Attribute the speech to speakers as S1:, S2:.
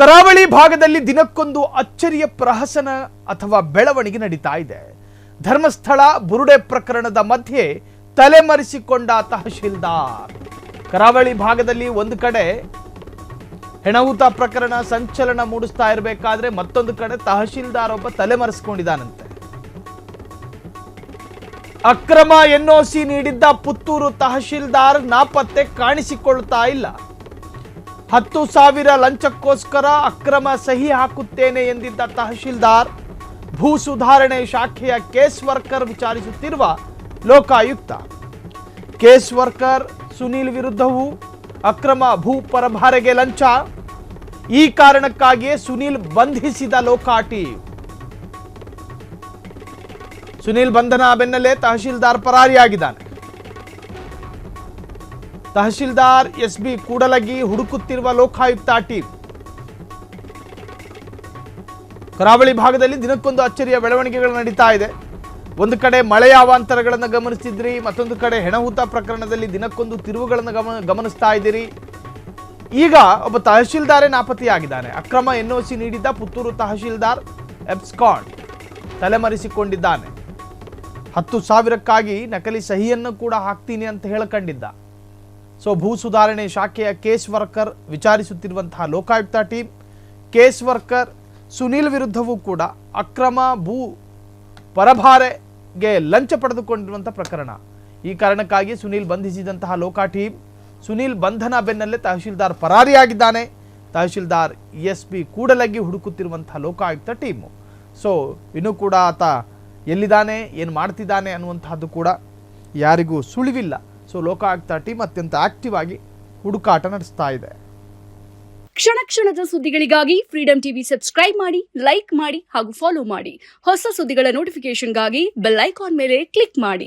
S1: ಕರಾವಳಿ ಭಾಗದಲ್ಲಿ ದಿನಕ್ಕೊಂದು ಅಚ್ಚರಿಯ ಪ್ರಹಸನ ಅಥವಾ ಬೆಳವಣಿಗೆ ನಡೀತಾ ಇದೆ. ಧರ್ಮಸ್ಥಳ ಬುರುಡೆ ಪ್ರಕರಣದ ಮಧ್ಯೆ ತಲೆಮರೆಸಿಕೊಂಡ ತಹಶೀಲ್ದಾರ್. ಕರಾವಳಿ ಭಾಗದಲ್ಲಿ ಒಂದು ಕಡೆ ಹೆಣಹೂತ ಪ್ರಕರಣ ಸಂಚಲನ ಮೂಡಿಸ್ತಾ ಇರಬೇಕಾದ್ರೆ ಮತ್ತೊಂದು ಕಡೆ ತಹಶೀಲ್ದಾರ್ ಒಬ್ಬ ತಲೆಮರೆಸಿಕೊಂಡಿದ್ದಾನಂತೆ. ಅಕ್ರಮ ಎನ್ಒಸಿ ನೀಡಿದ್ದ ಪುತ್ತೂರು ತಹಶೀಲ್ದಾರ್ ನಾಪತ್ತೆ ಕಾಣಿಸಿಕೊಳ್ಳುತ್ತಾ ಇಲ್ಲ. 10,000 ಲಂಚಕ್ಕೋಸ್ಕರ ಅಕ್ರಮ ಸಹಿ ಹಾಕುತ್ತೇನೆ ಎಂದಿದ್ದ ತಹಶೀಲ್ದಾರ್ ಭೂ ಸುಧಾರಣೆ ಶಾಖೆಯ ಕೇಸ್ ವರ್ಕರ್ ವಿಚಾರಿಸುತ್ತಿರುವ ಲೋಕಾಯುಕ್ತ. ಕೇಸ್ ವರ್ಕರ್ ಸುನೀಲ್ ವಿರುದ್ಧವೂ ಅಕ್ರಮ ಭೂ ಪರಭಾರೆಗೆ ಲಂಚ, ಈ ಕಾರಣಕ್ಕಾಗಿಯೇ ಸುನೀಲ್ ಬಂಧಿಸಿದ ಲೋಕಾಟಿ. ಸುನೀಲ್ ಬಂಧನ ಬೆನ್ನಲ್ಲೇ ತಹಶೀಲ್ದಾರ್ ಪರಾರಿಯಾಗಿದ್ದಾನೆ. ತಹಶೀಲ್ದಾರ್ ಎಸ್ಬಿ ಕೂಡಲಗಿ ಹುಡುಕುತ್ತಿರುವ ಲೋಕಾಯುಕ್ತ ಟೀಮ್. ಕರಾವಳಿ ಭಾಗದಲ್ಲಿ ದಿನಕ್ಕೊಂದು ಅಚ್ಚರಿಯ ಬೆಳವಣಿಗೆಗಳು ನಡೀತಾ ಇದೆ. ಒಂದು ಕಡೆ ಮಳೆಯ ಅವಾಂತರಗಳನ್ನು ಗಮನಿಸ್ತಿದ್ರಿ, ಮತ್ತೊಂದು ಕಡೆ ಹೆಣಹೂತ ಪ್ರಕರಣದಲ್ಲಿ ದಿನಕ್ಕೊಂದು ತಿರುವುಗಳನ್ನು ಗಮನಿಸ್ತಾ ಇದ್ದೀರಿ. ಈಗ ಒಬ್ಬ ತಹಶೀಲ್ದಾರೇ ನಾಪತ್ತೆಯಾಗಿದ್ದಾನೆ. ಅಕ್ರಮ ಎನ್ಒಸಿ ನೀಡಿದ್ದ ಪುತ್ತೂರು ತಹಶೀಲ್ದಾರ್ ಎಬ್ಸ್ಕಾಂಡ್ ತಲೆಮರೆಸಿಕೊಂಡಿದ್ದಾನೆ. 10,000ಕ್ಕಾಗಿ ನಕಲಿ ಸಹಿಯನ್ನು ಕೂಡ ಹಾಕ್ತೀನಿ ಅಂತ ಹೇಳಕೊಂಡಿದ್ದ. ಸೊ ಭೂ ಸುಧಾರಣೆ ಶಾಖೆಯ ಕೇಸ್ ವರ್ಕರ್ ವಿಚಾರಿಸುತ್ತಿರುವಂತಹ Lokayukta team. Case worker Sunil ವಿರುದ್ಧವೂ ಕೂಡ ಅಕ್ರಮ ಭೂ ಪರಭಾರೆಗೆ ಲಂಚ ಪಡೆದುಕೊಂಡಿರುವಂಥ ಪ್ರಕರಣ. ಈ ಕಾರಣಕ್ಕಾಗಿ ಸುನೀಲ್ ಬಂಧಿಸಿದಂತಹ ಲೋಕಾ ಟೀಮ್. ಸುನೀಲ್ ಬಂಧನ ಬೆನ್ನಲ್ಲೇ ತಹಶೀಲ್ದಾರ್ ಪರಾರಿಯಾಗಿದ್ದಾನೆ. ತಹಶೀಲ್ದಾರ್ ಎಸ್ಬಿ ಕೂಡಲಗಿ ಹುಡುಕುತ್ತಿರುವಂತಹ ಲೋಕಾಯುಕ್ತ ಟೀಮು. ಸೊ ಇನ್ನೂ ಕೂಡ ಆತ ಎಲ್ಲಿದ್ದಾನೆ, ಏನು ಮಾಡ್ತಿದ್ದಾನೆ ಅನ್ನುವಂತಹದ್ದು ಕೂಡ ಯಾರಿಗೂ ಸುಳಿವಿಲ್ಲ. ಸೊ ಲೋಕಾಯುಕ್ತ ಟೀಮ್ ಅತ್ಯಂತ ಆಕ್ಟಿವ್ ಆಗಿ ಹುಡುಕಾಟ ನಡೆಸ್ತಾ ಇದೆ.
S2: ಕ್ಷಣ ಕ್ಷಣದ ಸುದ್ದಿಗಳಿಗಾಗಿ ಫ್ರೀಡಂ ಟಿವಿ ಸಬ್ಸ್ಕ್ರೈಬ್ ಮಾಡಿ, ಲೈಕ್ ಮಾಡಿ ಹಾಗೂ ಫಾಲೋ ಮಾಡಿ. ಹೊಸ ಸುದ್ದಿಗಳ ನೋಟಿಫಿಕೇಶನ್ಗಾಗಿ ಬೆಲ್ ಐಕಾನ್ ಮೇಲೆ ಕ್ಲಿಕ್ ಮಾಡಿ.